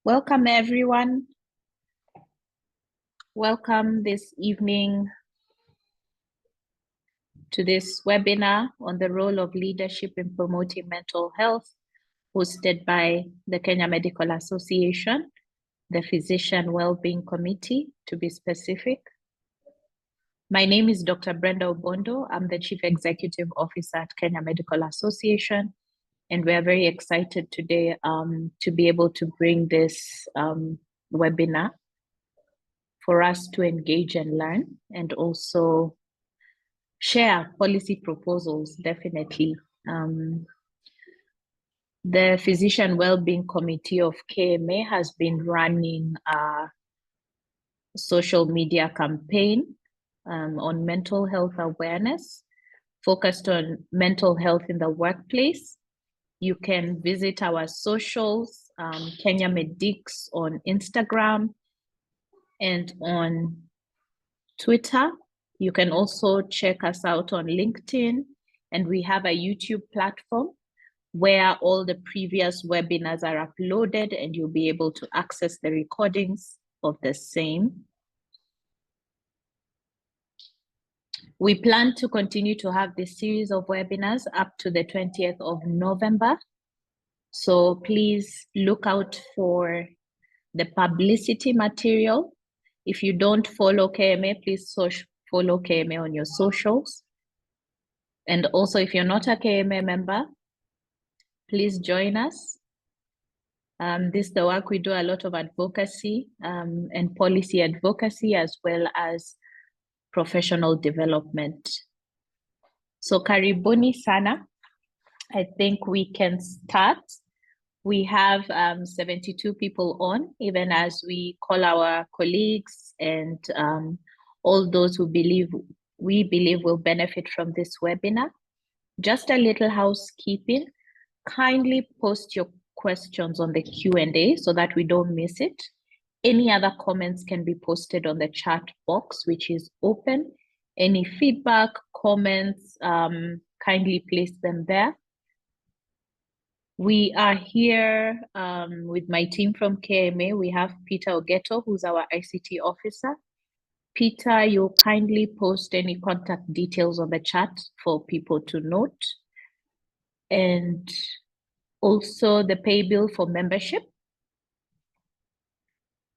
Welcome, everyone. Welcome this evening to this webinar on the role of leadership in promoting mental health, hosted by the Kenya Medical Association, the Physician Wellbeing Committee, to be specific. My name is Dr. Brenda Obondo. I'm the Chief Executive Officer at Kenya Medical Association, and we are very excited today to be able to bring this webinar for us to engage and learn, and also share policy proposals, definitely. The Physician Wellbeing Committee of KMA has been running a social media campaign on mental health awareness, focused on mental health in the workplace. You can visit our socials, Kenya Medics on Instagram and on Twitter. You can also check us out on LinkedIn, and we have a YouTube platform where all the previous webinars are uploaded, and you'll be able to access the recordings of the same. We plan to continue to have this series of webinars up to the 20th of November. So please look out for the publicity material. If you don't follow KMA, please follow KMA on your socials. And also, if you're not a KMA member, please join us. This is the work we do, a lot of advocacy and policy advocacy, as well as professional development. So karibuni sana. I think we can start. We have 72 people on, even as we call our colleagues and all those who we believe will benefit from this webinar. Just a little housekeeping. Kindly post your questions on the Q&A so that we don't miss it. Any other comments can be posted on the chat box, which is open. Any feedback, comments, kindly place them there. We are here with my team from KMA. We have Peter Ogeto, who's our ICT officer. Peter, you'll kindly post any contact details on the chat for people to note. And also the pay bill for membership.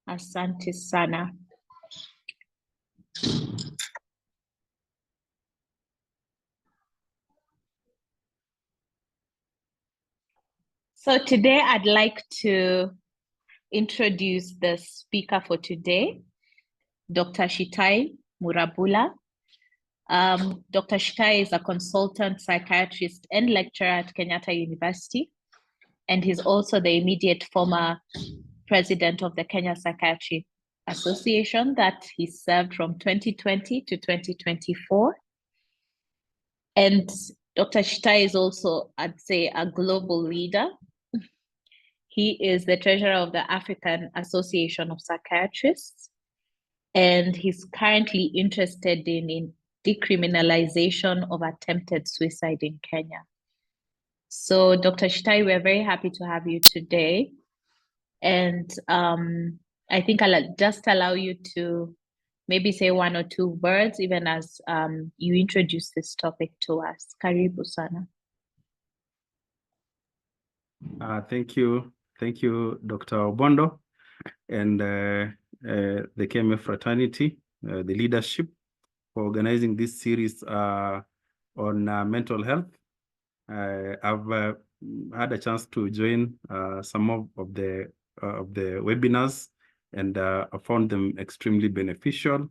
Asante sana. So today I'd like to introduce the speaker for today, Dr. Shitai Murabula. Dr. Shitai is a consultant psychiatrist and lecturer at Kenyatta University, and he's also the immediate former president of the Kenya Psychiatry Association that he served from 2020 to 2024. And Dr. Shitai is also, I'd say, a global leader. He is the treasurer of the African Association of Psychiatrists, and he's currently interested in decriminalization of attempted suicide in Kenya. So Dr. Shitai, we're very happy to have you today. And I think I'll just allow you to maybe say one or two words, even as you introduce this topic to us. Karibu sana. Thank you. Thank you, Dr. Obondo, and the KMA fraternity, the leadership, for organizing this series on mental health. I've had a chance to join some of the webinars, and I found them extremely beneficial.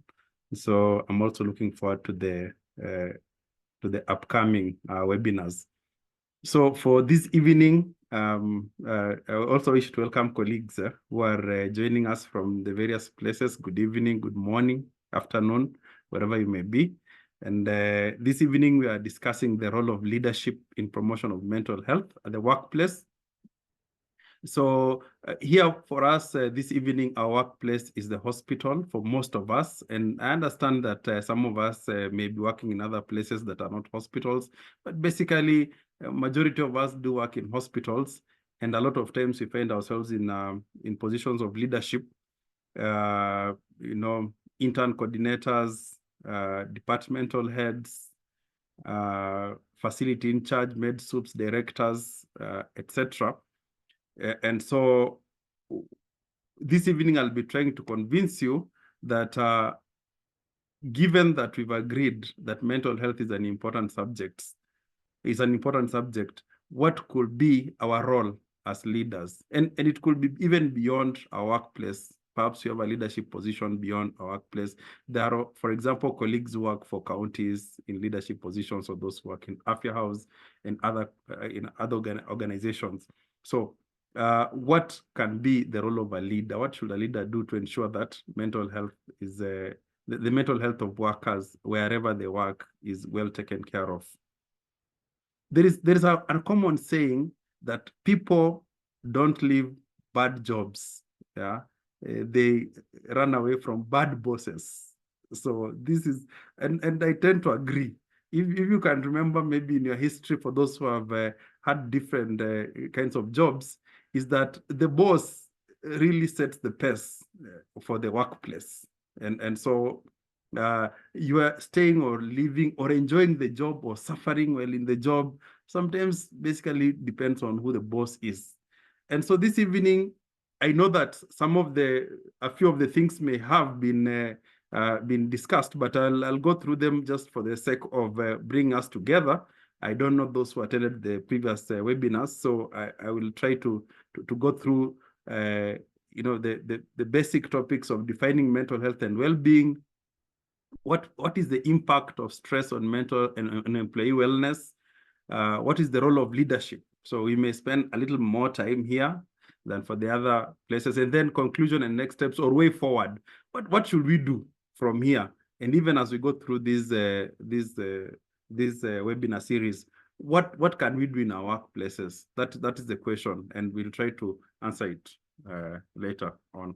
So I'm also looking forward to the upcoming webinars. So for this evening, I also wish to welcome colleagues who are joining us from the various places. Good evening, good morning, afternoon, wherever you may be. And this evening, we are discussing the role of leadership in promotion of mental health at the workplace. So here for us this evening, our workplace is the hospital for most of us. And I understand that some of us may be working in other places that are not hospitals, but basically, majority of us do work in hospitals. And a lot of times we find ourselves in positions of leadership, you know, intern coordinators, departmental heads, facility in charge, med soups directors, etc. And so this evening I'll be trying to convince you that given that we've agreed that mental health is an important subject, what could be our role as leaders? And it could be even beyond our workplace. Perhaps you have a leadership position beyond our workplace. There are, for example, colleagues who work for counties in leadership positions, or those who work in Afya House and other organizations. So what can be the role of a leader? What should a leader do to ensure that mental health is the mental health of workers wherever they work is well taken care of? There is a common saying that people don't leave bad jobs. Yeah, they run away from bad bosses. So this is, and I tend to agree. If you can remember, maybe in your history, for those who have had different kinds of jobs, is that the boss really sets the pace for the workplace, and so you are staying or leaving or enjoying the job or suffering while in the job sometimes basically depends on who the boss is. And so this evening, I know that a few of the things may have been discussed, but I'll go through them just for the sake of bringing us together. I don't know those who attended the previous webinars, so I will try to go through you know, the basic topics of defining mental health and well-being. What is the impact of stress on mental and employee wellness? What is the role of leadership? So we may spend a little more time here than for the other places, and then conclusion and next steps or way forward. What should we do from here? And even as we go through this webinar series, what can we do in our workplaces? That is the question, and we'll try to answer it later on.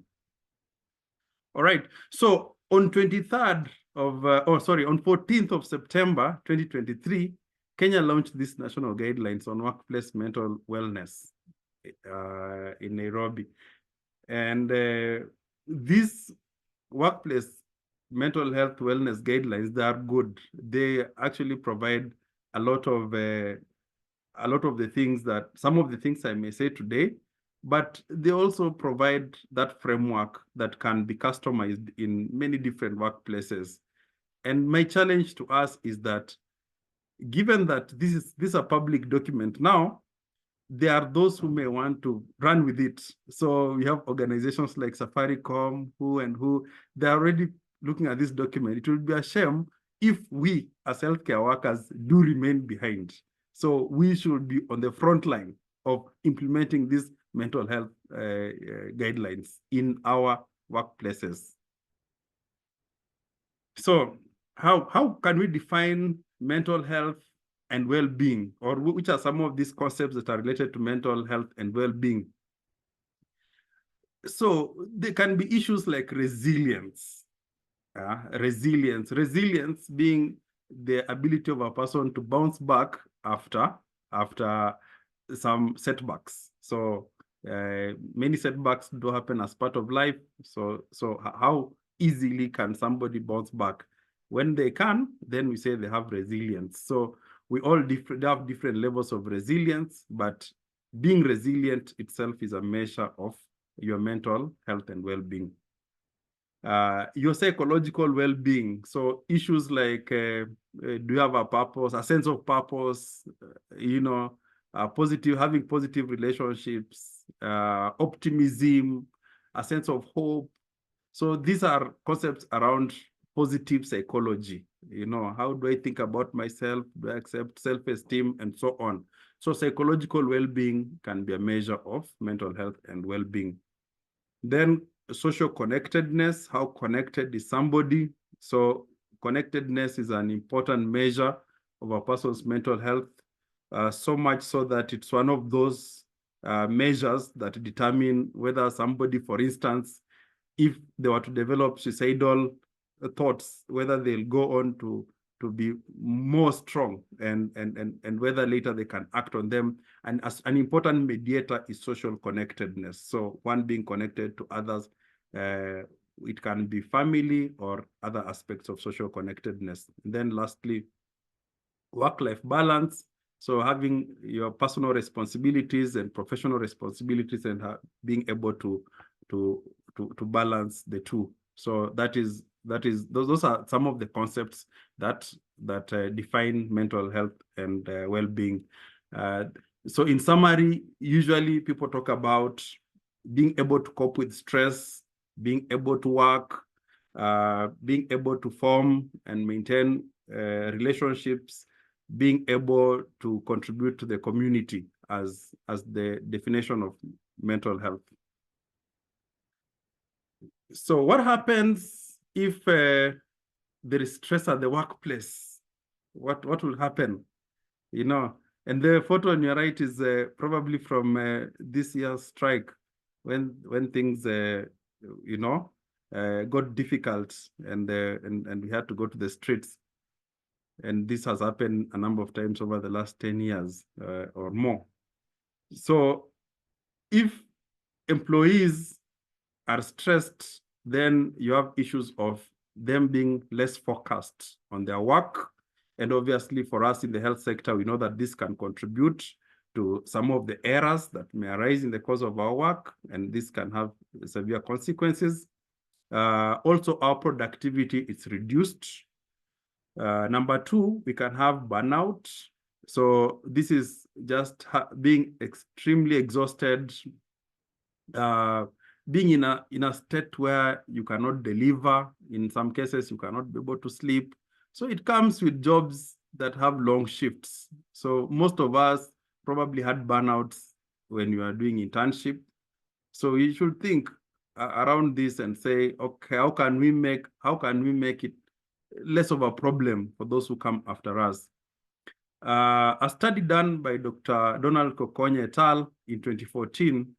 All right. So on 23rd of, on 14th of September, 2023, Kenya launched these national guidelines on workplace mental wellness in Nairobi. And these workplace mental health wellness guidelines, they are good. They actually provide a lot of the things that, some of the things I may say today, but they also provide that framework that can be customized in many different workplaces. And my challenge to us is that, given that this is a public document now, there are those who may want to run with it. So we have organizations like Safaricom, they're already looking at this document. It would be a shame if we as healthcare workers do remain behind. So we should be on the front line of implementing these mental health guidelines in our workplaces. So how can we define mental health and well-being, or which are some of these concepts that are related to mental health and well-being? So there can be issues like resilience. Resilience being the ability of a person to bounce back after some setbacks. So many setbacks do happen as part of life. So how easily can somebody bounce back? When they can, then we say they have resilience. So we all have different levels of resilience, but being resilient itself is a measure of your mental health and well-being. Your psychological well-being. So issues like, do you have a purpose, a sense of purpose, having positive relationships, optimism, a sense of hope. So these are concepts around positive psychology. How do I think about myself? Do I accept self-esteem and so on? So psychological well-being can be a measure of mental health and well-being. Then social connectedness, how connected is somebody? So connectedness is an important measure of a person's mental health, so much so that it's one of those measures that determine whether somebody, for instance, if they were to develop suicidal thoughts, whether they'll go on to be more strong, and whether later they can act on them. And as an important mediator is social connectedness. So one being connected to others, it can be family or other aspects of social connectedness. And then lastly, work-life balance. So having your personal responsibilities and professional responsibilities, and being able to balance the two. So those are some of the concepts that define mental health and well-being. So in summary, usually people talk about being able to cope with stress, being able to work, being able to form and maintain relationships, being able to contribute to the community as the definition of mental health. So what happens if there is stress at the workplace? What will happen? You know, and the photo on your right is probably from this year's strike, when things got difficult, and we had to go to the streets. And this has happened a number of times over the last 10 years or more. So if employees are stressed, then you have issues of them being less focused on their work. And obviously for us in the health sector, we know that this can contribute to some of the errors that may arise in the course of our work, and this can have severe consequences. Also, our productivity is reduced. Number two, we can have burnout. So this is just being extremely exhausted, being in a state where you cannot deliver. In some cases, you cannot be able to sleep. So it comes with jobs that have long shifts. So most of us probably had burnouts when you are doing internship. So you should think around this and say, okay, how can we make it less of a problem for those who come after us? A study done by Dr. Donald Kokonye et al. In 2014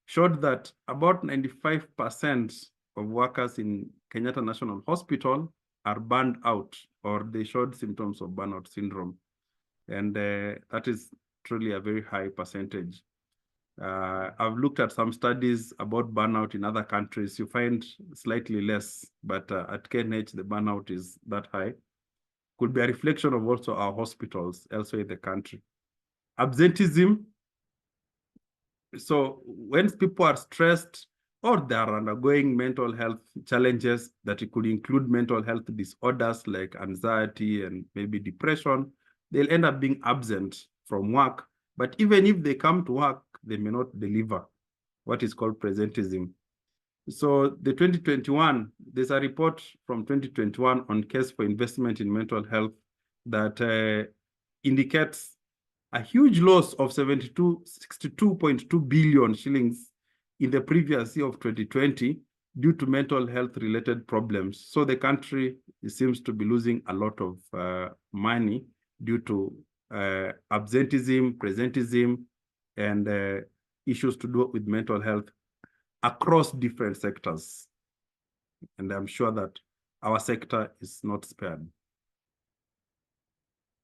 showed that about 95% of workers in Kenyatta National Hospital are burned out, or they showed symptoms of burnout syndrome. And that is truly a very high percentage. I've looked at some studies about burnout in other countries. You find slightly less, but at KNH, the burnout is that high. Could be a reflection of also our hospitals elsewhere in the country. Absenteeism. So when people are stressed or they are undergoing mental health challenges, that it could include mental health disorders like anxiety and maybe depression, they'll end up being absent from work. But even if they come to work, they may not deliver, what is called presenteeism. So the 2021, there's a report from 2021 on case for investment in mental health that indicates a huge loss of 62.2 billion shillings in the previous year of 2020 due to mental health related problems. So the country seems to be losing a lot of money due to absenteeism, presenteeism, and issues to do with mental health across different sectors. And I'm sure that our sector is not spared.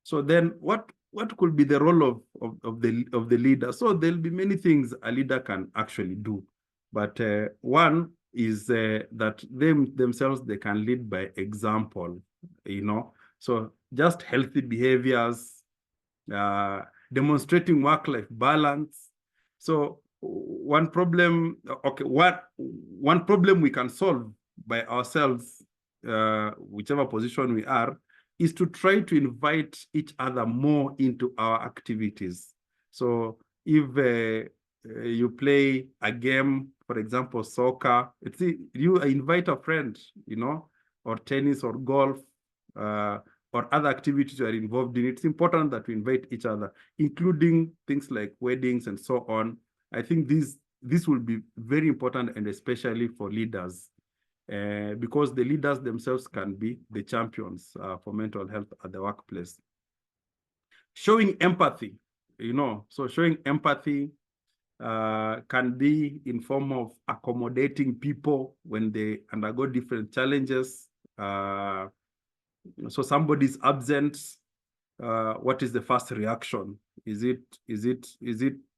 So then what could be the role of the leader? So there'll be many things a leader can actually do. But one is that themselves, they can lead by example, So just healthy behaviors, demonstrating work-life balance. So one problem we can solve by ourselves, whichever position we are, is to try to invite each other more into our activities. So if you play a game, for example, soccer, you invite a friend, or tennis or golf, or other activities you are involved in. It's important that we invite each other, including things like weddings and so on. I think this will be very important, and especially for leaders, because the leaders themselves can be the champions for mental health at the workplace. Showing empathy, so showing empathy can be in form of accommodating people when they undergo different challenges, So somebody's absent. What is the first reaction? Is it,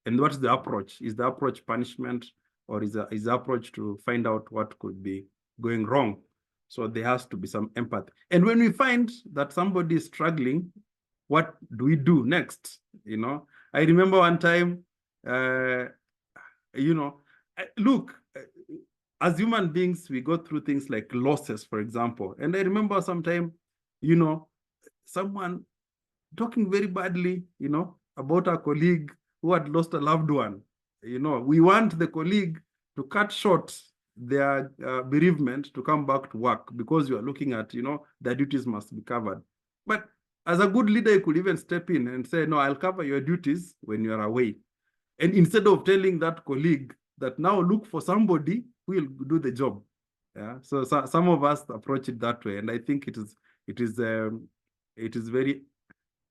and what is the approach? Is the approach punishment, or is the approach to find out what could be going wrong? So there has to be some empathy. And when we find that somebody is struggling, what do we do next? You know, I remember one time, you know, look, as human beings, we go through things like losses, for example. And I remember sometime, you know, someone talking very badly, you know, about a colleague who had lost a loved one. You know, we want the colleague to cut short their bereavement to come back to work because you are looking at, you know, their duties must be covered. But as a good leader, you could even step in and say, no, I'll cover your duties when you are away. And instead of telling that colleague that now look for somebody who will do the job. Yeah. So some of us approach it that way. And I think it is very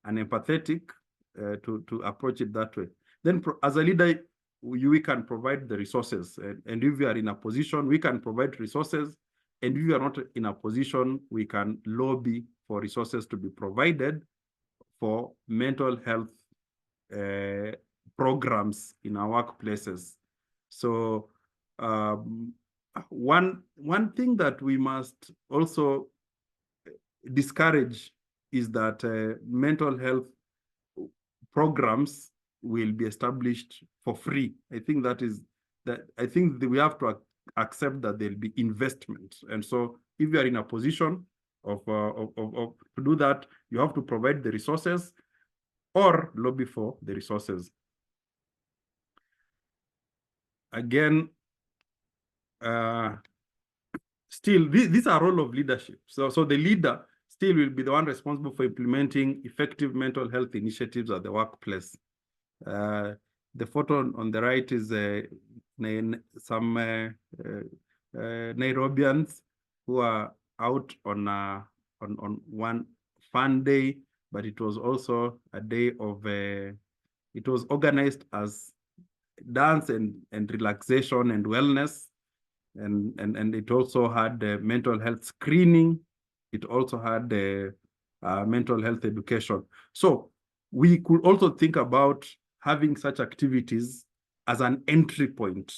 unempathetic to approach it that way. Then as a leader, we can provide the resources. And if we are in a position, we can provide resources. And if we are not in a position, we can lobby for resources to be provided for mental health programs in our workplaces. So one thing that we must also discourage is that mental health programs will be established for free. I think I think that we have to accept that there'll be investment. And so if you are in a position of to do that, you have to provide the resources or lobby for the resources. Again, still, these are role of leadership. So the leader still will be the one responsible for implementing effective mental health initiatives at the workplace. The photo on the right is some Nairobians who are out on one fun day, but it was also a day of it was organized as dance and relaxation and wellness, and it also had mental health screening. It also had mental health education. So we could also think about having such activities as an entry point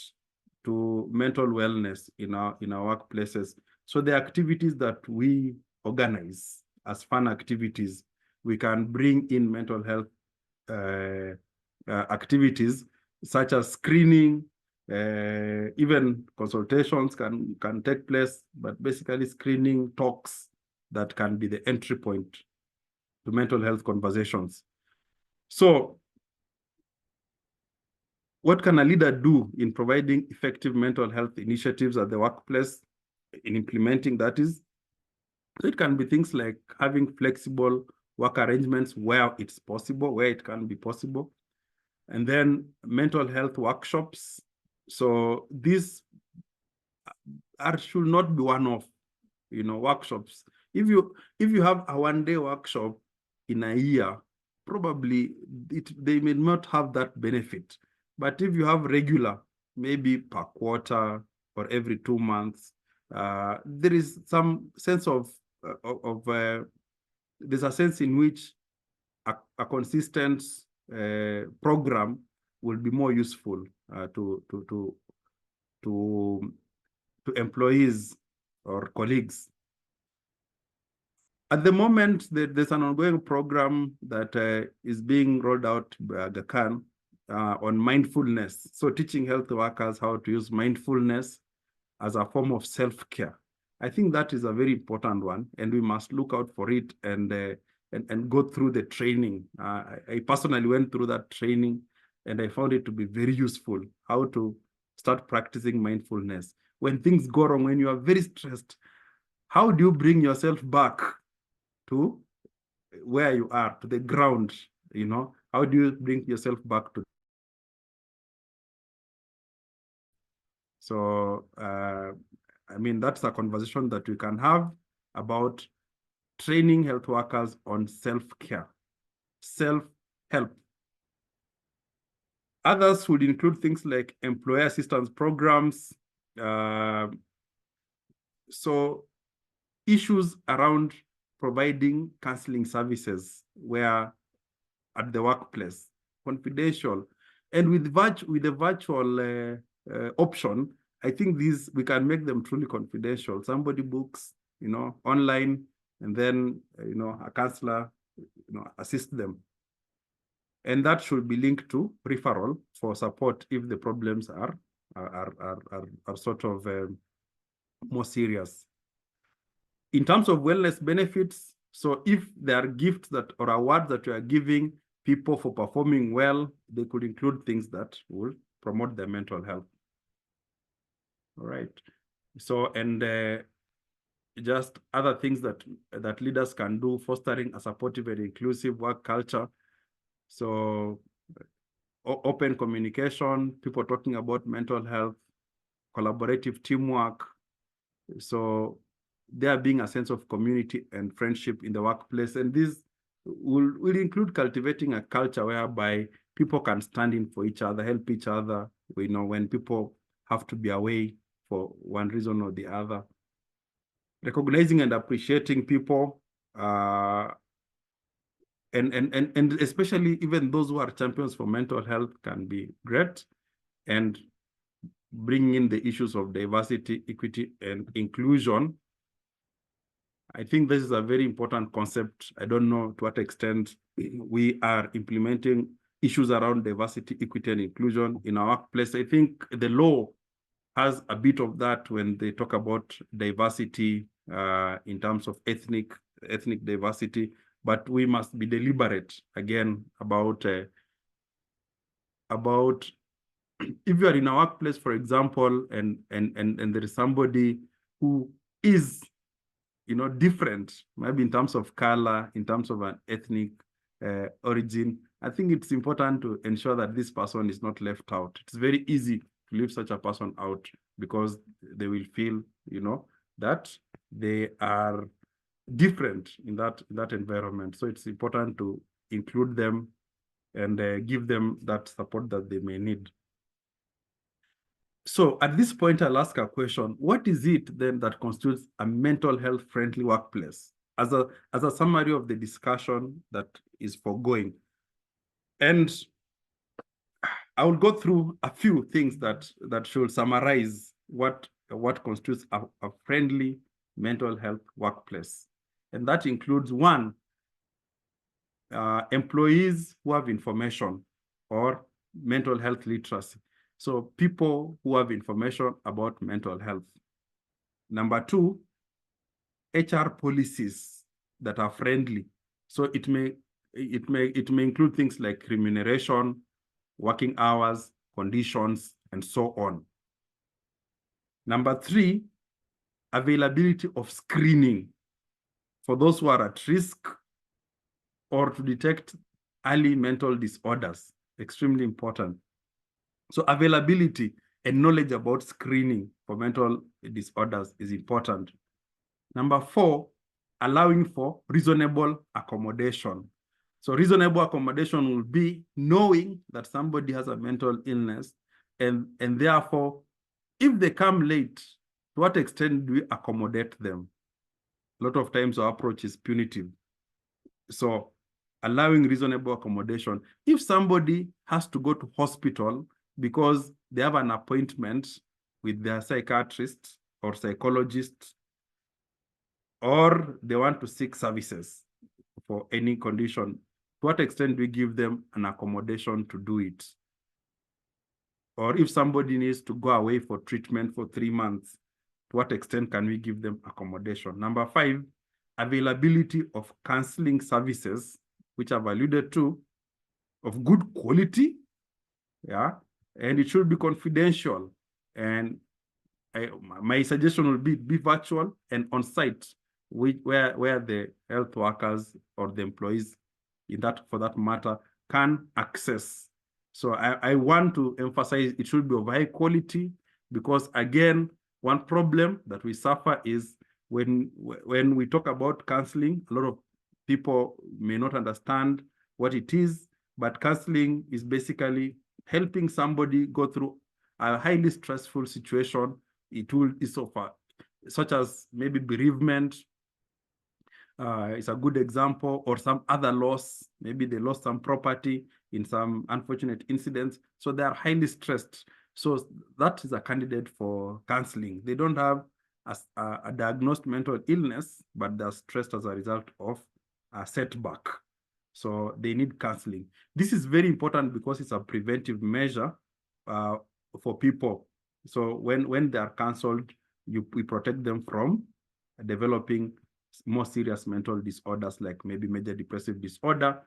to mental wellness in our workplaces. So the activities that we organize as fun activities, we can bring in mental health activities such as screening, even consultations can take place, but basically screening talks that can be the entry point to mental health conversations. So what can a leader do in providing effective mental health initiatives at the workplace, in implementing that is? So it can be things like having flexible work arrangements where it's possible, where it can be possible. And then mental health workshops. So these should not be one-off, you know, workshops. If you have a one-day workshop in a year, probably they may not have that benefit. But if you have regular, maybe per quarter or every 2 months, there is some sense of there's a sense in which a consistent program will be more useful to employees or colleagues. At the moment, there's an ongoing program that is being rolled out by Aga Khan on mindfulness. So teaching health workers how to use mindfulness as a form of self-care. I think that is a very important one, and we must look out for it and go through the training. I personally went through that training, and I found it to be very useful, how to start practicing mindfulness. When things go wrong, when you are very stressed, how do you bring yourself back to where you are, to the ground, you know? How do you bring yourself back to? So, I mean, that's a conversation that we can have about training health workers on self-care, self-help. Others would include things like employer assistance programs. So issues around providing counseling services where at the workplace, confidential, and with the virtual option, I think these we can make them truly confidential. Somebody books, online, and then a counselor, assist them, and that should be linked to referral for support if the problems are sort of more serious. In terms of wellness benefits, so if there are gifts that or awards that you are giving people for performing well, they could include things that will promote their mental health. All right. So, and just other things that leaders can do, fostering a supportive and inclusive work culture. So open communication, people talking about mental health, collaborative teamwork. So there being a sense of community and friendship in the workplace. And this will include cultivating a culture whereby people can stand in for each other, help each other, when people have to be away for one reason or the other. Recognizing and appreciating people, and especially even those who are champions for mental health can be great, and bringing in the issues of diversity, equity, and inclusion. I think this is a very important concept. I don't know to what extent we are implementing issues around diversity, equity, and inclusion in our workplace. I think the law has a bit of that when they talk about diversity in terms of ethnic diversity, but we must be deliberate again about if you are in a workplace, for example, and there is somebody who is different, maybe in terms of color, in terms of an ethnic origin, I think it's important to ensure that this person is not left out. It's very easy to leave such a person out because they will feel, that they are different in that environment. So it's important to include them and give them that support that they may need. So at this point, I'll ask a question. What is it then that constitutes a mental health friendly workplace? As a summary of the discussion that is foregoing. And I will go through a few things that should summarize what constitutes a friendly mental health workplace. And that includes, one, employees who have information or mental health literacy. So people who have information about mental health. Number two, HR policies that are friendly. So it may include things like remuneration, working hours, conditions, and so on. Number three, availability of screening for those who are at risk or to detect early mental disorders. Extremely important. So availability and knowledge about screening for mental disorders is important. Number four, allowing for reasonable accommodation. So reasonable accommodation will be knowing that somebody has a mental illness, and therefore, if they come late, to what extent do we accommodate them? A lot of times our approach is punitive. So allowing reasonable accommodation. If somebody has to go to hospital because they have an appointment with their psychiatrist or psychologist, or they want to seek services for any condition, to what extent do we give them an accommodation to do it? Or if somebody needs to go away for treatment for 3 months, to what extent can we give them accommodation? Number five, availability of counseling services, which I've alluded to, of good quality, and it should be confidential. And my suggestion will be virtual and on-site, where the health workers or the employees, for that matter, can access. So I want to emphasize it should be of high quality, because again, one problem that we suffer is when we talk about counseling, a lot of people may not understand what it is, but counseling is basically helping somebody go through a highly stressful situation. It will is such as maybe bereavement, is a good example, or some other loss. Maybe they lost some property in some unfortunate incidents. So they are highly stressed. So that is a candidate for counseling. They don't have a diagnosed mental illness, but they're stressed as a result of a setback. So they need counseling. This is very important because it's a preventive measure for people. So when they are counseled, we protect them from developing more serious mental disorders, like maybe major depressive disorder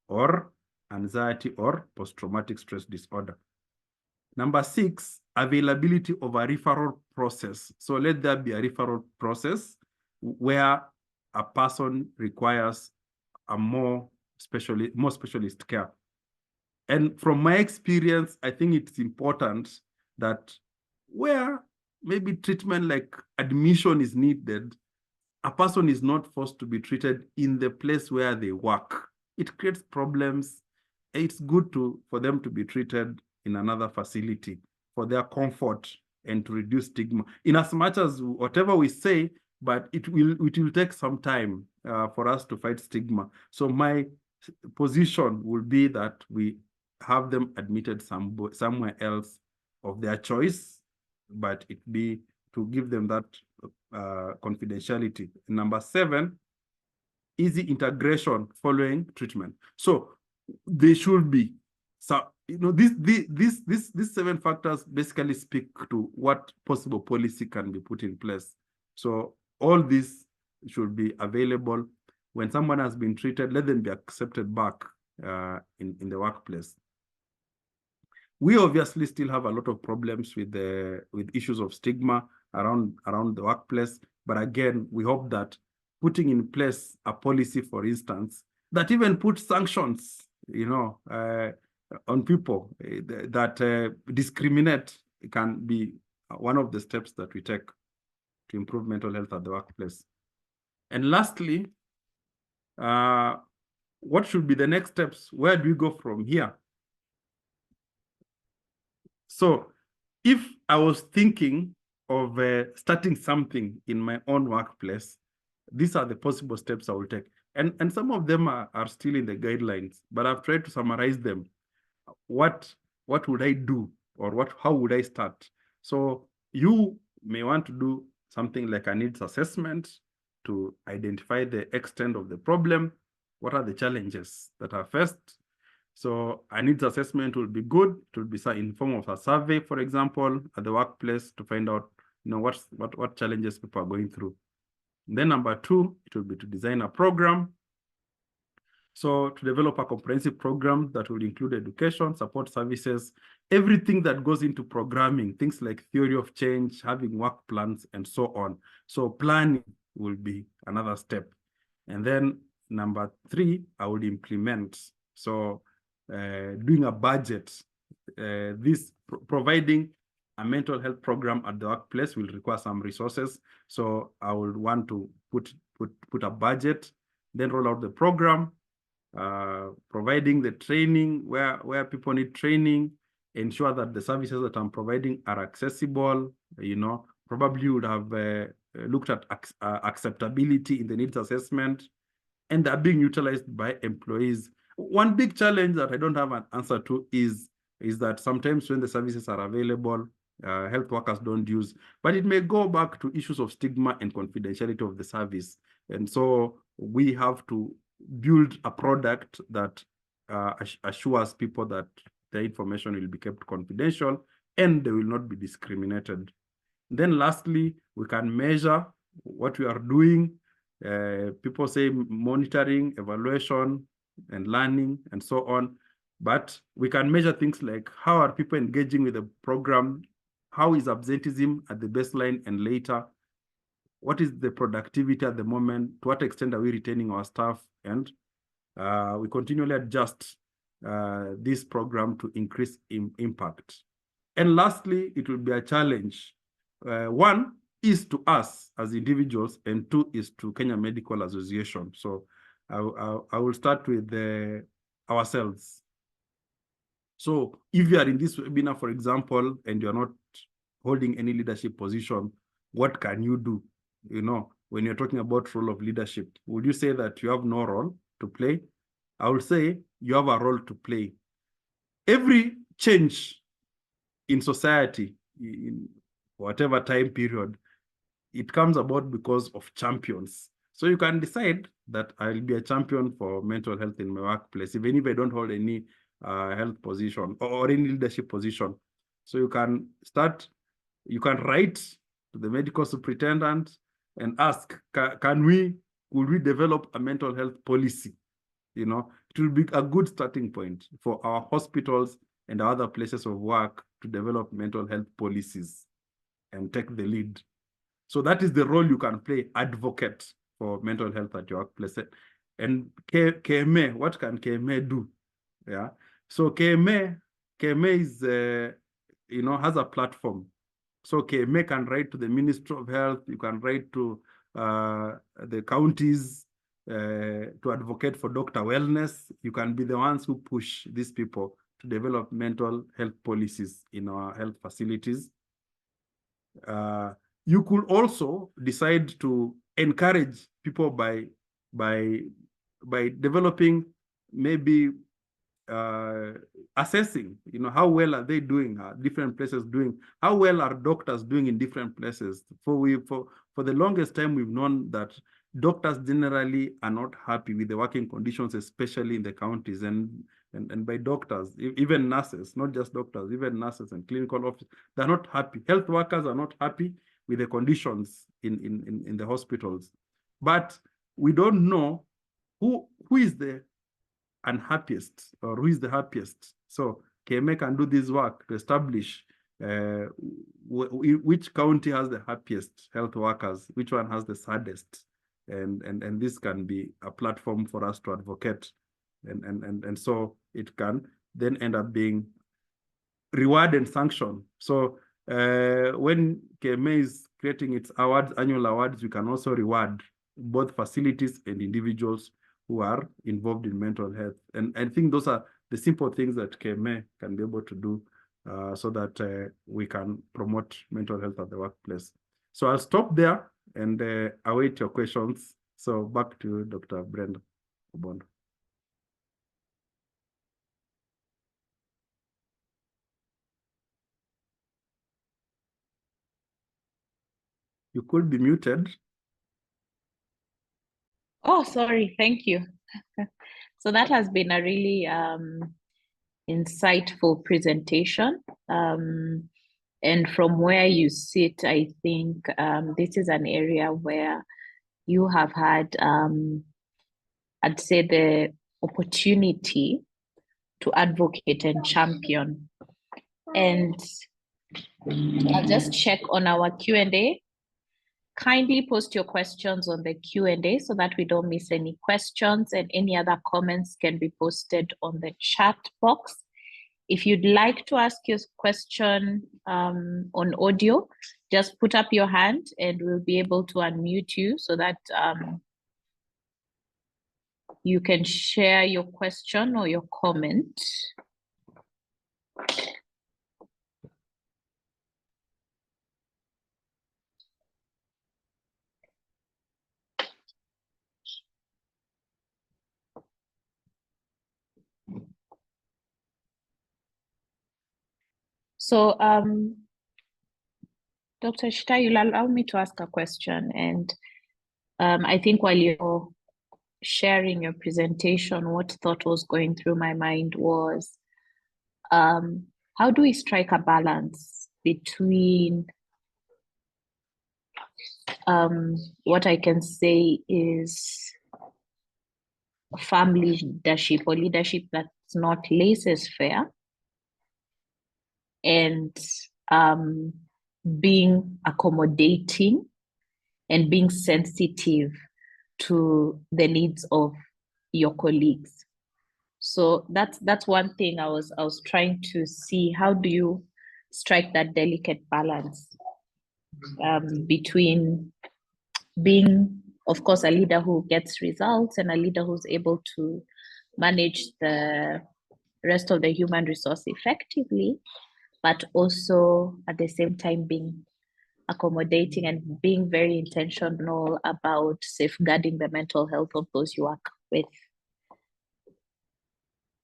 or anxiety or post-traumatic stress disorder. Number 6, availability of a referral process. So let there be a referral process where a person requires a more specialist care. And from my experience, I think it's important that where maybe treatment like admission is needed, a person is not forced to be treated in the place where they work. It creates problems. It's good for them to be treated in another facility for their comfort and to reduce stigma. In as much as whatever we say, but it will take some time for us to fight stigma. So my position will be that we have them admitted somewhere else of their choice, but it be to give them that confidentiality. Number 7, easy integration following treatment. So they should be, so these 7 factors basically speak to what possible policy can be put in place. So all this should be available. When someone has been treated, let them be accepted back in the workplace. We obviously still have a lot of problems with issues of stigma around the workplace. But again, we hope that putting in place a policy, for instance, that even puts sanctions, on people that discriminate, can be one of the steps that we take to improve mental health at the workplace. And lastly, what should be the next steps? Where do we go from here? So if I was thinking of starting something in my own workplace, these are the possible steps I will take. And some of them are still in the guidelines, but I've tried to summarize them. What would I do, or how would I start? So you may want to do something like a needs assessment to identify the extent of the problem. What are the challenges that are faced? So a needs assessment will be good. It will be in form of a survey, for example, at the workplace, to find out, what challenges people are going through. And then number 2, it will be to design a program. So to develop a comprehensive program that will include education, support services, everything that goes into programming, things like theory of change, having work plans, and so on. So planning will be another step. And then number 3, I would implement. So doing a budget, providing a mental health program at the workplace will require some resources. So I would want to put a budget, then roll out the program, providing the training where people need training, ensure that the services that I'm providing are accessible. Probably would have looked at acceptability in the needs assessment, and are being utilized by employees. One big challenge that I don't have an answer to is that sometimes when the services are available, health workers don't use, but it may go back to issues of stigma and confidentiality of the service. And so we have to build a product that assures people that the information will be kept confidential and they will not be discriminated. Then lastly, we can measure what we are doing. People say monitoring, evaluation, and learning, and so on. But we can measure things like, how are people engaging with the program? How is absenteeism at the baseline and later? What is the productivity at the moment? To what extent are we retaining our staff? And we continually adjust this program to increase impact. And lastly, it will be a challenge. 1 is to us as individuals, and 2 is to Kenya Medical Association. So I will start with ourselves. So if you are in this webinar, for example, and you're not holding any leadership position, what can you do? you know, when you're talking about role of leadership? Would you say that you have no role to play? I would say you have a role to play. Every change in society, in whatever time period, it comes about because of champions. So you can decide that I'll be a champion for mental health in my workplace, even if I don't hold any health position or any leadership position. So you can write to the medical superintendent and ask, could we develop a mental health policy? You know, it will be a good starting point for our hospitals and other places of work to develop mental health policies and take the lead. So that is the role you can play, advocate for mental health at your workplace. And KMA, what can KMA do? Yeah. So KMA is, has a platform. So KMA can write to the Ministry of Health. You can write to the counties to advocate for doctor wellness. You can be the ones who push these people to develop mental health policies in our health facilities. You could also decide to encourage people by developing, maybe assessing, how well are they doing, different places doing, how well are doctors doing in different places. For the longest time, we've known that doctors generally are not happy with the working conditions, especially in the counties, and by doctors, even nurses, not just doctors, even nurses and clinical officers, they're not happy. Health workers are not happy with the conditions in the hospitals. But we don't know who is the unhappiest or who is the happiest. So KMA can do this work to establish which county has the happiest health workers, which one has the saddest, and this can be a platform for us to advocate, and so it can then end up being reward and sanction. So when KMA is creating its awards, annual awards, we can also reward both facilities and individuals who are involved in mental health. And I think those are the simple things that KMA can be able to do so that we can promote mental health at the workplace. So I'll stop there and await your questions. So back to you, Dr. Brenda Obondo. You could be muted. Oh, sorry. Thank you. So that has been a really insightful presentation. And from where you sit, I think this is an area where you have had, I'd say, the opportunity to advocate and champion. And I'll just check on our Q&A. Kindly post your questions on the Q&A so that we don't miss any questions, and any other comments can be posted on the chat box. If you'd like to ask your question on audio, just put up your hand and we'll be able to unmute you so that you can share your question or your comment. So, Dr. Shita, you'll allow me to ask a question. And I think while you're sharing your presentation, what thought was going through my mind was, how do we strike a balance between what I can say is family leadership or leadership that's not laissez-faire, and being accommodating and being sensitive to the needs of your colleagues. So that's one thing I was trying to see. How do you strike that delicate balance between being, of course, a leader who gets results and a leader who's able to manage the rest of the human resource effectively, but also at the same time being accommodating and being very intentional about safeguarding the mental health of those you work with.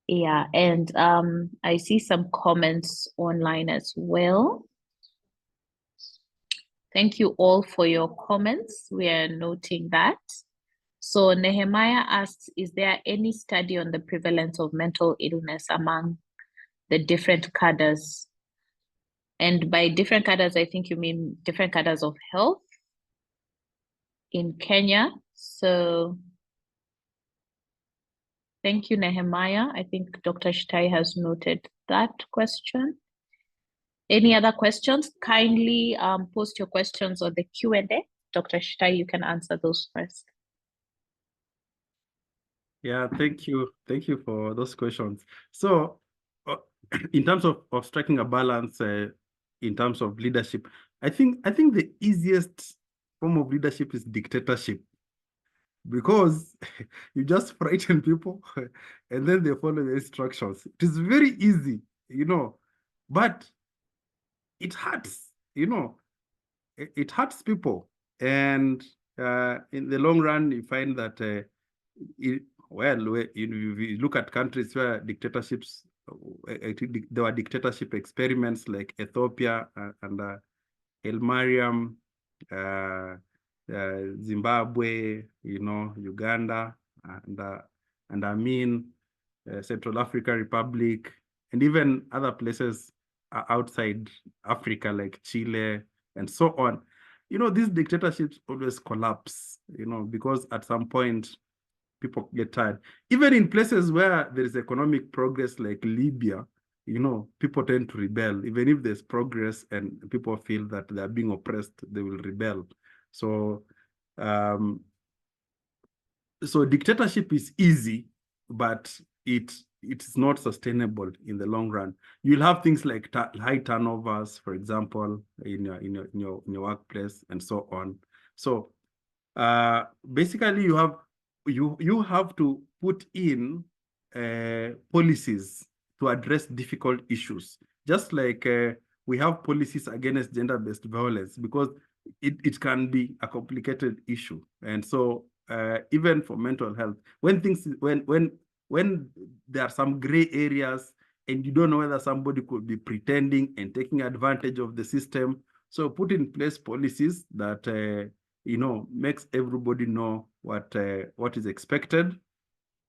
Yeah, and I see some comments online as well. Thank you all for your comments. We are noting that. So Nehemiah asks, is there any study on the prevalence of mental illness among the different cadres? And by different cadres, I think you mean different cadres of health in Kenya. So thank you, Nehemiah. I think Dr. Shitai has noted that question. Any other questions? Kindly post your questions on the Q&A. Dr. Shitai, you can answer those first. Yeah, thank you. Thank you for those questions. So in terms of striking a balance in terms of leadership, I think the easiest form of leadership is dictatorship, because you just frighten people and then they follow the instructions. It is very easy, but it hurts, it hurts people. And in the long run, you find that, you look at countries where dictatorships, there were dictatorship experiments like Ethiopia and El Mariam, Zimbabwe, Uganda, and Amin, Central African Republic, and even other places outside Africa like Chile and so on. These dictatorships always collapse, because at some point people get tired. Even in places where there is economic progress like Libya, people tend to rebel. Even if there's progress and people feel that they're being oppressed, they will rebel. So, so dictatorship is easy, but it's not sustainable in the long run. You'll have things like high turnovers, for example, in your workplace and so on. So basically, you have to put in policies to address difficult issues, just like we have policies against gender-based violence, because it can be a complicated issue. And so even for mental health, when there are some gray areas and you don't know whether somebody could be pretending and taking advantage of the system, so put in place policies that makes everybody know what is expected.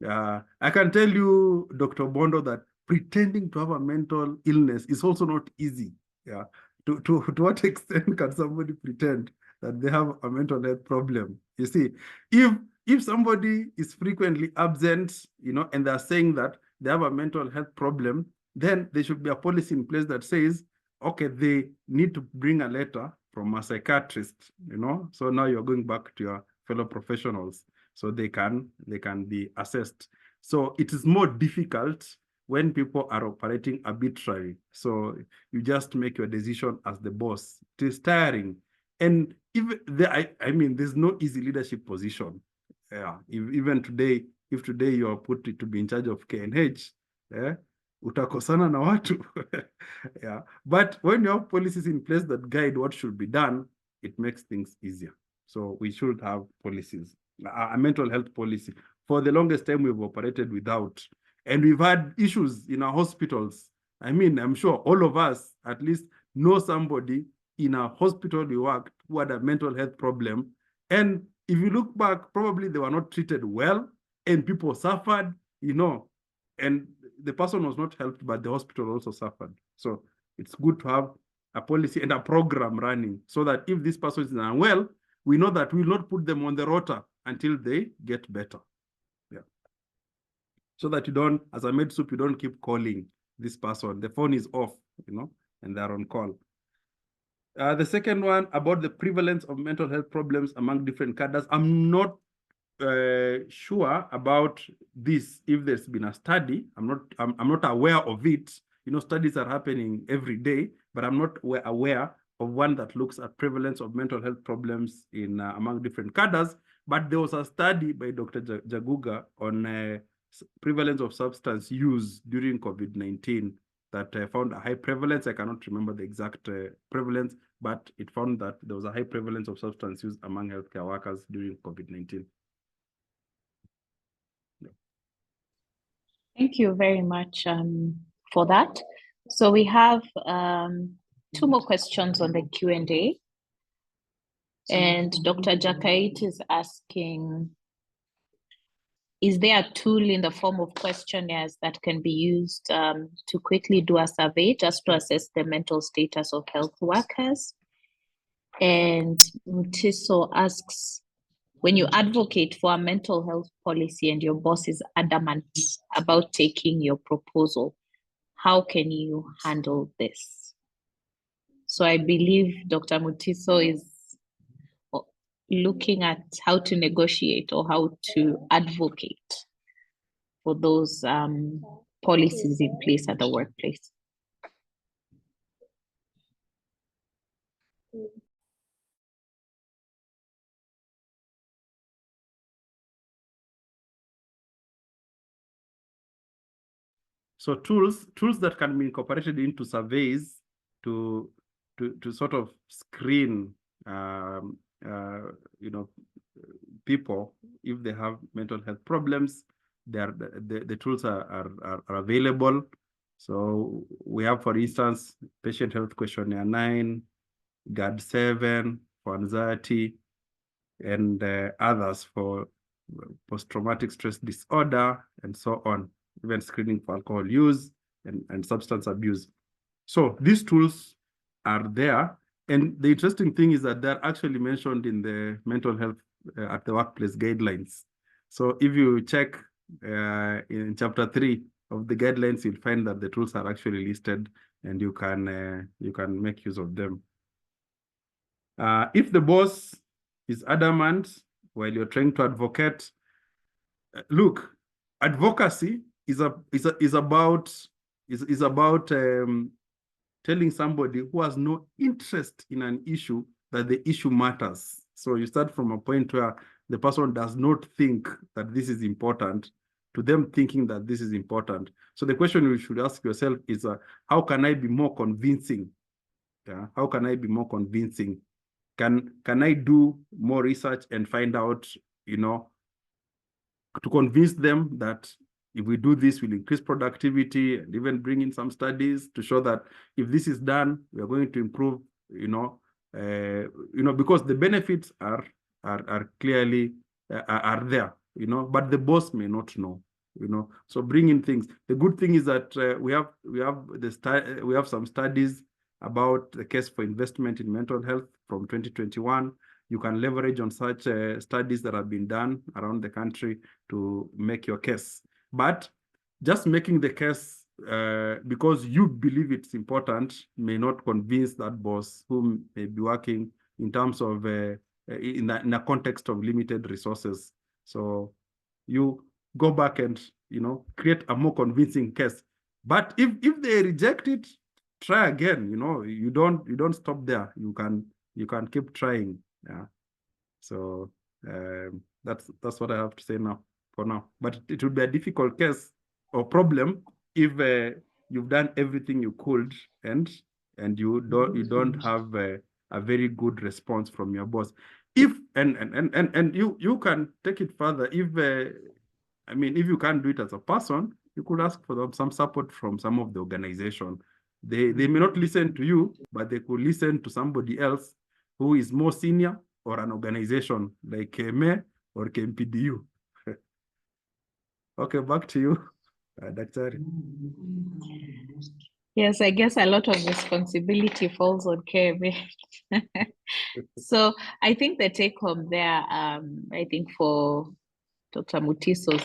I can tell you, Dr. Bondo, that pretending to have a mental illness is also not easy. Yeah. To what extent can somebody pretend that they have a mental health problem? You see, if somebody is frequently absent, and they're saying that they have a mental health problem, then there should be a policy in place that says, okay, they need to bring a letter from a psychiatrist, so now you're going back to your fellow professionals so they can be assessed. So it is more difficult when people are operating arbitrarily. So you just make your decision as the boss. It is tiring. And there's no easy leadership position. Yeah. Even today, if today you are put to be in charge of KNH, utakosana na watu. Yeah. But when you have policies in place that guide what should be done, it makes things easier. So we should have policies, a mental health policy. For the longest time, we've operated without. And we've had issues in our hospitals. I'm sure all of us at least know somebody in a hospital we worked who had a mental health problem. And if you look back, probably they were not treated well and people suffered, and the person was not helped, but the hospital also suffered. So it's good to have a policy and a program running so that if this person is unwell, we know that we will not put them on the rota until they get better. Yeah. So that you don't, as a med soup, you don't keep calling this person. The phone is off, and they're on call. The second one about the prevalence of mental health problems among different cadres. I'm not sure about this. If there's been a study, I'm not aware of it. Studies are happening every day, but I'm not aware of one that looks at prevalence of mental health problems in among different cadres. But there was a study by Dr. Jaguga on prevalence of substance use during COVID-19 that found a high prevalence. I cannot remember the exact prevalence, but it found that there was a high prevalence of substance use among healthcare workers during COVID-19. Thank you very much for that. So we have 2 more questions on the Q&A. And Dr. Jakait is asking, is there a tool in the form of questionnaires that can be used to quickly do a survey just to assess the mental status of health workers? And Mutiso asks, when you advocate for a mental health policy and your boss is adamant about taking your proposal, how can you handle this? So I believe Dr. Mutiso is looking at how to negotiate or how to advocate for those policies in place at the workplace. So tools that can be incorporated into surveys to sort of screen people if they have mental health problems. The tools are available. So we have, for instance, Patient Health Questionnaire 9, GAD-7 for anxiety, and others for post-traumatic stress disorder, and so on, even screening for alcohol use and substance abuse. So these tools are there. And the interesting thing is that they're actually mentioned in the mental health at the workplace guidelines. So if you check in chapter 3 of the guidelines, you'll find that the tools are actually listed, and you can make use of them. If the boss is adamant while you're trying to advocate, look, advocacy is about telling somebody who has no interest in an issue that the issue matters. So you start from a point where the person does not think that this is important to them thinking that this is important. So the question you should ask yourself is, how can I be more convincing? Yeah? How can I be more convincing? Can I do more research and find out, to convince them that if we do this, we'll increase productivity, and even bring in some studies to show that if this is done, we are going to improve, because the benefits are clearly are there, but the boss may not know, So bring in things. The good thing is that we have some studies about the case for investment in mental health from 2021. You can leverage on such studies that have been done around the country to make your case. But just making the case because you believe it's important may not convince that boss who may be working in terms of in a context of limited resources. So you go back and create a more convincing case. But if they reject it, try again. You don't stop there. You can keep trying. Yeah. So that's what I have to say now for now. But it would be a difficult case or problem if you've done everything you could and you don't have a very good response from your boss. If and you can take it further. If if you can't do it as a person, you could ask for some support from some of the organization. They may not listen to you, but they could listen to somebody else who is more senior, or an organization like KMA or KMPDU. Okay, back to you, Dr. Yes, I guess a lot of responsibility falls on KMA. So I think the take home there, I think for Dr. Mutiso's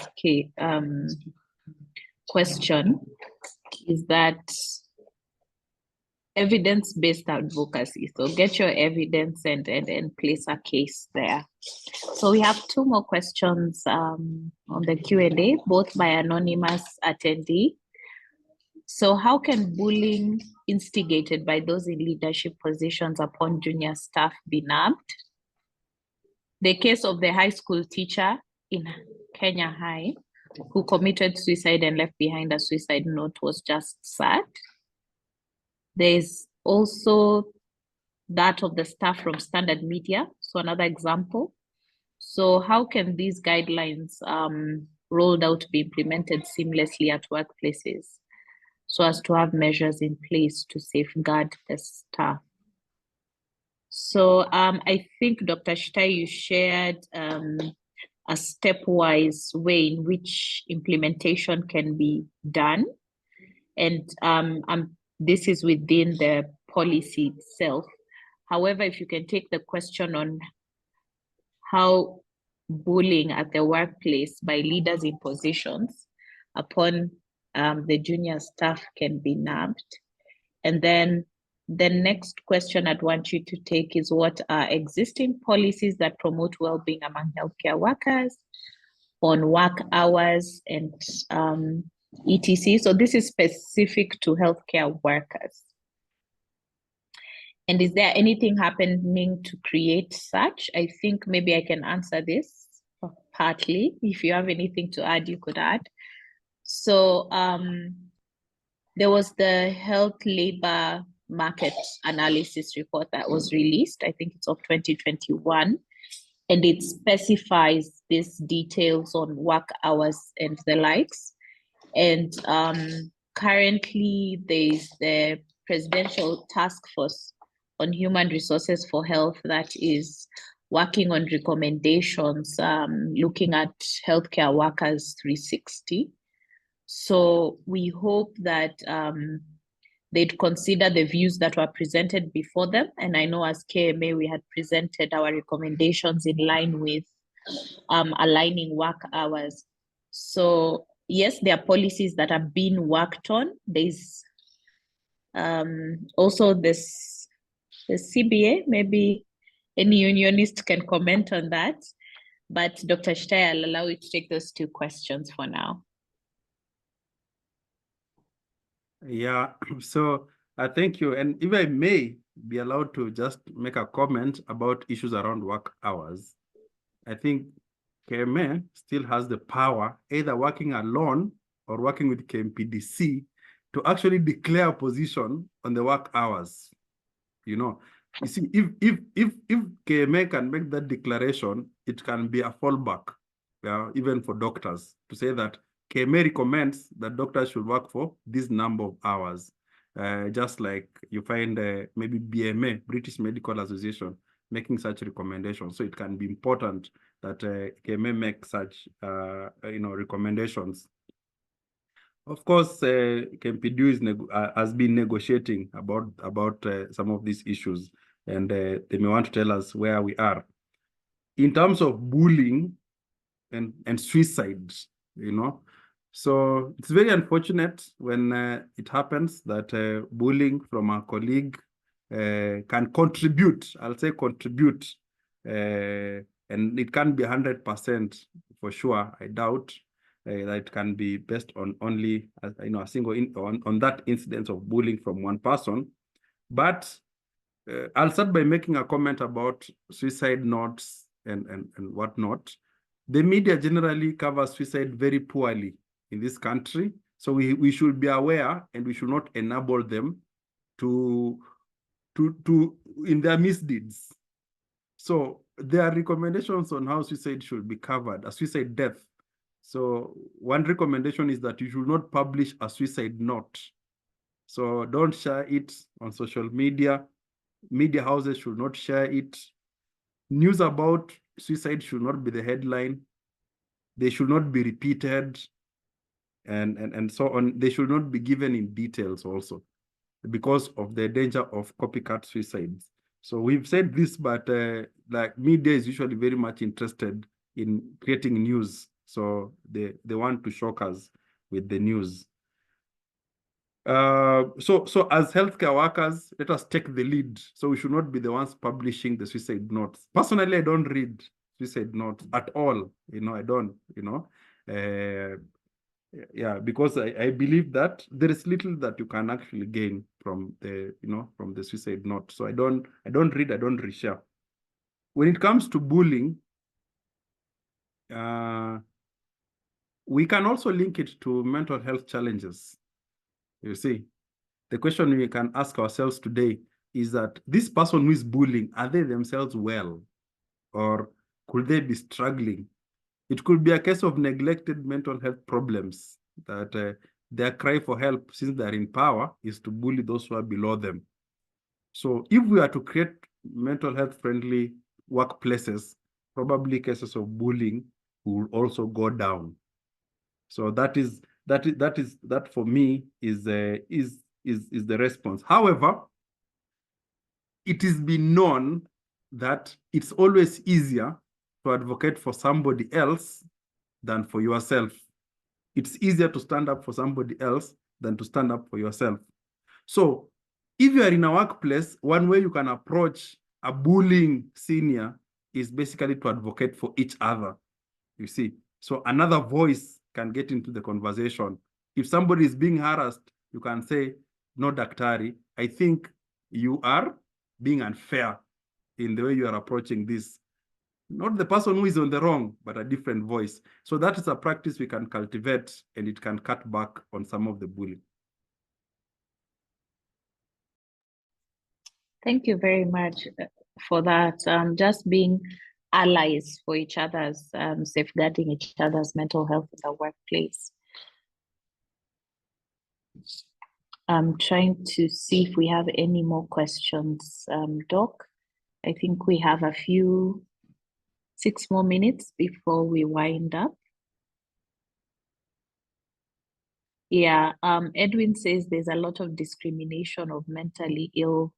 question is that evidence-based advocacy. So get your evidence and place a case there. So we have 2 more questions on the Q&A, both by anonymous attendee. So how can bullying instigated by those in leadership positions upon junior staff be nabbed? The case of the high school teacher in Kenya High who committed suicide and left behind a suicide note was just sad. There's also that of the staff from Standard Media. So another example. So how can these guidelines rolled out be implemented seamlessly at workplaces so as to have measures in place to safeguard the staff? So I think Dr. Shtai, you shared a stepwise way in which implementation can be done. And this is within the policy itself. However, if you can take the question on how bullying at the workplace by leaders in positions upon the junior staff can be nabbed. And then the next question I'd want you to take is, what are existing policies that promote well-being among healthcare workers on work hours and etc. So this is specific to healthcare workers. And is there anything happening to create such? I think maybe I can answer this partly. If you have anything to add, you could add. So there was the health labor market analysis report that was released. I think it's of 2021. And it specifies these details on work hours and the likes. And currently there's the Presidential Task Force on Human Resources for Health that is working on recommendations, looking at healthcare workers 360. So we hope that they'd consider the views that were presented before them. And I know as KMA, we had presented our recommendations in line with aligning work hours. So yes, there are policies that are being worked on. There's also this, the CBA, maybe any unionist can comment on that. But Dr. Shtai, I'll allow you to take those two questions for now. Yeah, so thank you. And if I may be allowed to just make a comment about issues around work hours, I think KMA still has the power, either working alone or working with KMPDC, to actually declare a position on the work hours. You know, you see, if KMA can make that declaration, it can be a fallback, even for doctors, to say that KMA recommends that doctors should work for this number of hours. Just like you find maybe BMA, British Medical Association, making such recommendations. So it can be important that KMA make such recommendations. Of course, KMPDU has been negotiating about some of these issues, and they may want to tell us where we are. In terms of bullying and suicide, so it's very unfortunate when it happens that bullying from a colleague can contribute, I'll say contribute, and it can be 100% for sure, I doubt, that it can be based on only a single on that incidence of bullying from one person. But I'll start by making a comment about suicide notes and whatnot. The media generally covers suicide very poorly in this country, so we should be aware, and we should not enable them to in their misdeeds. So there are recommendations on how suicide should be covered, a suicide death. So one recommendation is that you should not publish a suicide note. So don't share it on social media. Media houses should not share it. News about suicide should not be the headline. They should not be repeated, and so on. They should not be given in details also, because of the danger of copycat suicides. So we've said this, but like media is usually very much interested in creating news. So they want to shock us with the news. So as healthcare workers, let us take the lead. So we should not be the ones publishing the suicide notes. Personally, I don't read suicide notes at all. I don't, yeah, because I believe that there is little that you can actually gain from the, from the suicide note. So I don't read, I don't reshare. When it comes to bullying, we can also link it to mental health challenges. You see, the question we can ask ourselves today, is that this person who is bullying, are they themselves well? Or could they be struggling? It could be a case of neglected mental health problems, that their cry for help, since they're in power, is to bully those who are below them. So if we are to create mental health friendly workplaces, probably cases of bullying will also go down. So that for me is the response. However, it has been known that it's always easier to advocate for somebody else than for yourself. It's easier to stand up for somebody else than to stand up for yourself. So if you are in a workplace, one way you can approach a bullying senior is basically to advocate for each other, you see. So another voice can get into the conversation. If somebody is being harassed, you can say, no, Daktari, I think you are being unfair in the way you are approaching this. Not the person who is on the wrong, but a different voice. So that is a practice we can cultivate, and it can cut back on some of the bullying. Thank you very much for that. Just being allies for each other's, safeguarding each other's mental health in the workplace. I'm trying to see if we have any more questions, Doc. I think we have 6 more minutes before we wind up. Yeah, Edwin says there's a lot of discrimination of mentally ill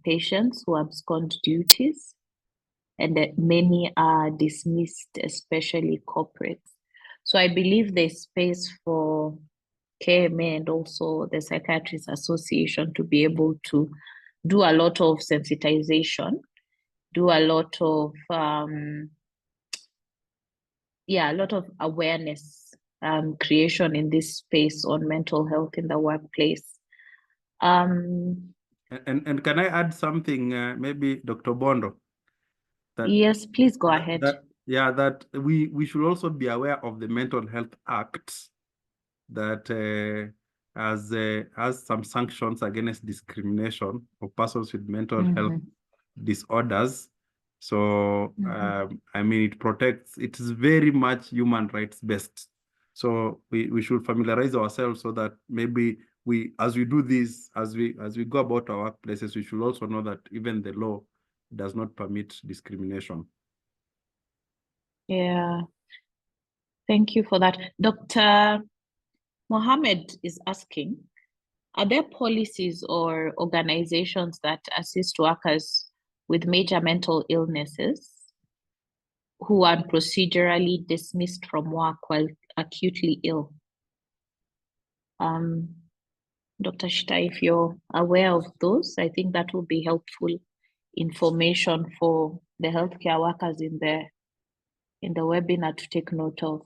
patients who abscond duties, and that many are dismissed, especially corporates. So I believe there's space for KMA and also the Psychiatrists Association to be able to do a lot of sensitization, do a lot of a lot of awareness creation in this space on mental health in the workplace. And can I add something, maybe Dr. Bondo? Yes, please go ahead. That we should also be aware of the Mental Health Act that has some sanctions against discrimination of persons with mental health disorders. So I mean, it protects. It is very much human rights based. So we should familiarize ourselves so that maybe as we do this, as we go about our workplaces, we should also know that even the law does not permit discrimination. Yeah, thank you for that. Dr. Mohammed is asking, are there policies or organizations that assist workers with major mental illnesses who are procedurally dismissed from work while acutely ill? Dr. Shita, if you're aware of those, I think that will be helpful information for the healthcare workers in the webinar to take note of.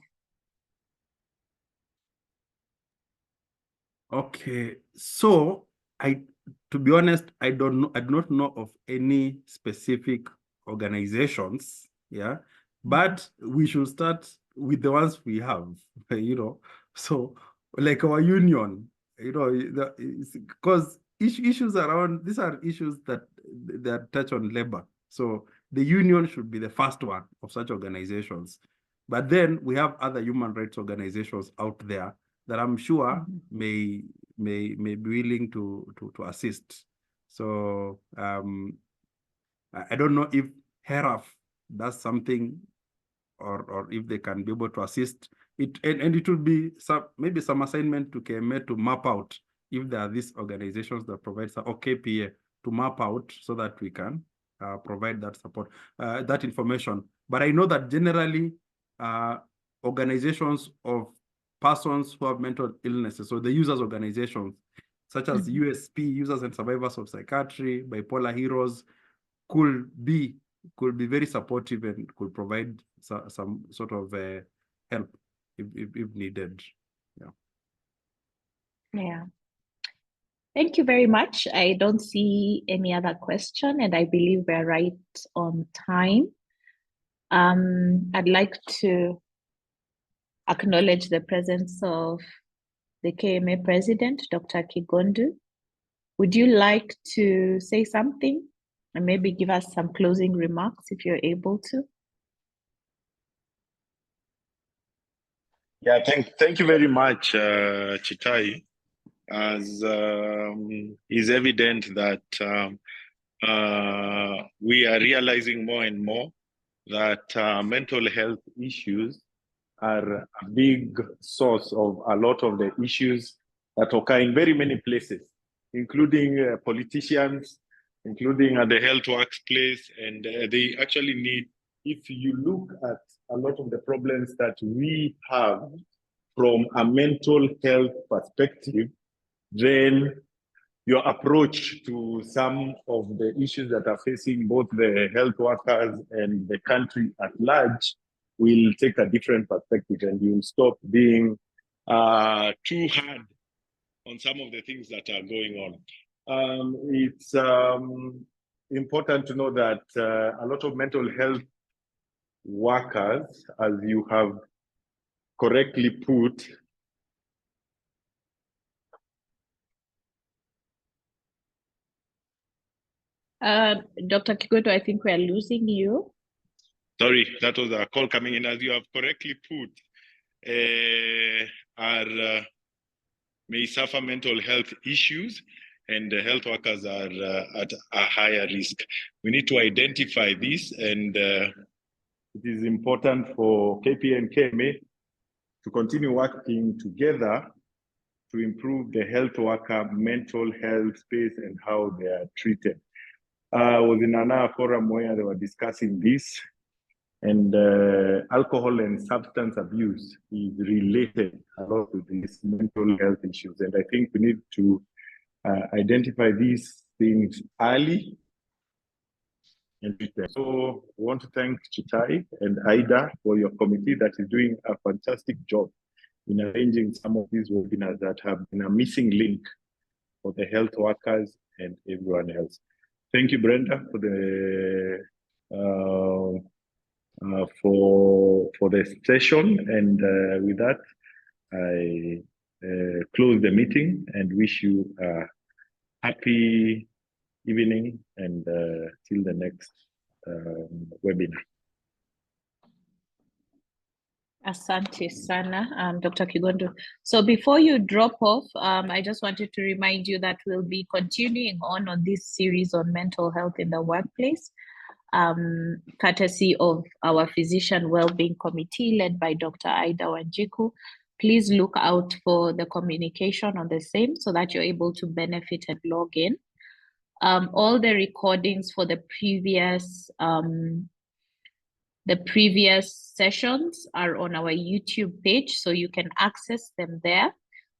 Okay, so to be honest, I do not know of any specific organizations, yeah, but we should start with the ones we have, you know. So like our union, you know, because issues around, these are issues that touch on labor. So the union should be the first one of such organizations. But then we have other human rights organizations out there that I'm sure may be willing to assist. So I don't know if HERAF does something or if they can be able to assist it, and it would be maybe some assignment to KMA to map out if there are these organizations that provide or KPA to map out so that we can provide that support, that information. But I know that generally organizations of persons who have mental illnesses, so the users organizations, such as USP, Users and Survivors of Psychiatry, Bipolar Heroes, could be very supportive and could provide some sort of help if needed. Yeah. Thank you very much. I don't see any other question, and I believe we're right on time. I'd like to acknowledge the presence of the KMA president, Dr. Kigondu, would you like to say something and maybe give us some closing remarks if you're able to? Yeah, thank you very much, Chitai. As is evident that we are realizing more and more that mental health issues are a big source of a lot of the issues that occur in very many places, including politicians, including at the health workplace. And they actually need, if you look at a lot of the problems that we have from a mental health perspective, then your approach to some of the issues that are facing both the health workers and the country at large will take a different perspective, and you'll stop being too hard on some of the things that are going on. It's important to know that a lot of mental health workers, as you have correctly put, Dr. Kigondo, I think we are losing you. Sorry, that was a call coming in. As you have correctly put, may suffer mental health issues, and the health workers are at a higher risk. We need to identify this, and it is important for KPA and KMA to continue working together to improve the health worker mental health space and how they are treated. I was in another forum where they were discussing this, and alcohol and substance abuse is related a lot with these mental health issues. And I think we need to identify these things early. And so I want to thank Chitai and Aida for your committee that is doing a fantastic job in arranging some of these webinars that have been a missing link for the health workers and everyone else. Thank you, Brenda, for the session. And with that, I close the meeting and wish you a happy evening and till the next webinar. Asante sana, Dr. Kigondo. So before you drop off, I just wanted to remind you that we'll be continuing on this series on mental health in the workplace, courtesy of our Physician Wellbeing Committee led by Dr. Aida Wanjiku. Please look out for the communication on the same so that you're able to benefit and log in. All the recordings for the previous sessions are on our YouTube page, so you can access them there.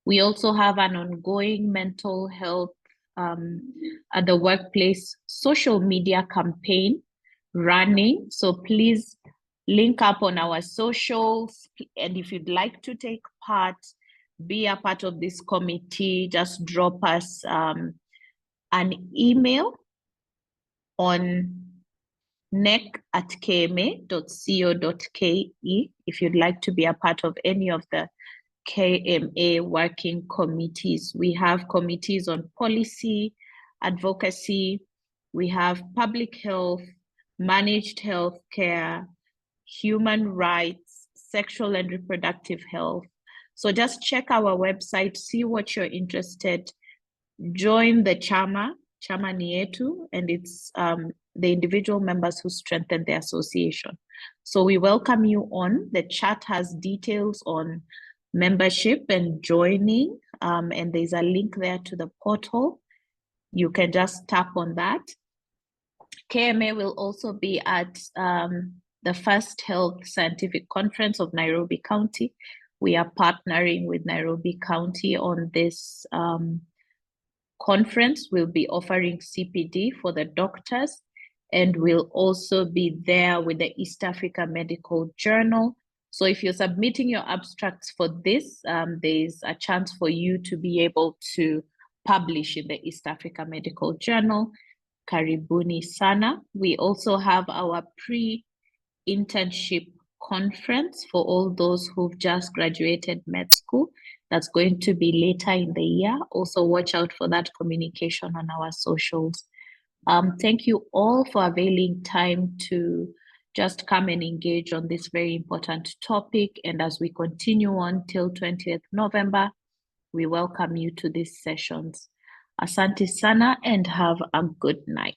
We also have an ongoing mental health at the workplace social media campaign running. So please link up on our socials. And if you'd like to take part, be a part of this committee, just drop us an email on nec@kma.co.ke if you'd like to be a part of any of the KMA working committees. We have committees on policy, advocacy, we have public health, managed health care, human rights, sexual and reproductive health. So just check our website, see what you're interested, join the chama ni yetu, and it's the individual members who strengthen the association. So we welcome you on. The chat has details on membership and joining, and there's a link there to the portal. You can just tap on that. KMA will also be at the First Health Scientific Conference of Nairobi County. We are partnering with Nairobi County on this conference. We'll be offering CPD for the doctors, and we'll also be there with the East Africa Medical Journal. So if you're submitting your abstracts for this, there's a chance for you to be able to publish in the East Africa Medical Journal. Karibuni sana. We also have our pre-internship conference for all those who've just graduated med school. That's going to be later in the year. Also watch out for that communication on our socials. Thank you all for availing time to just come and engage on this very important topic. And as we continue on till 20th November, we welcome you to these sessions. Asante sana and have a good night.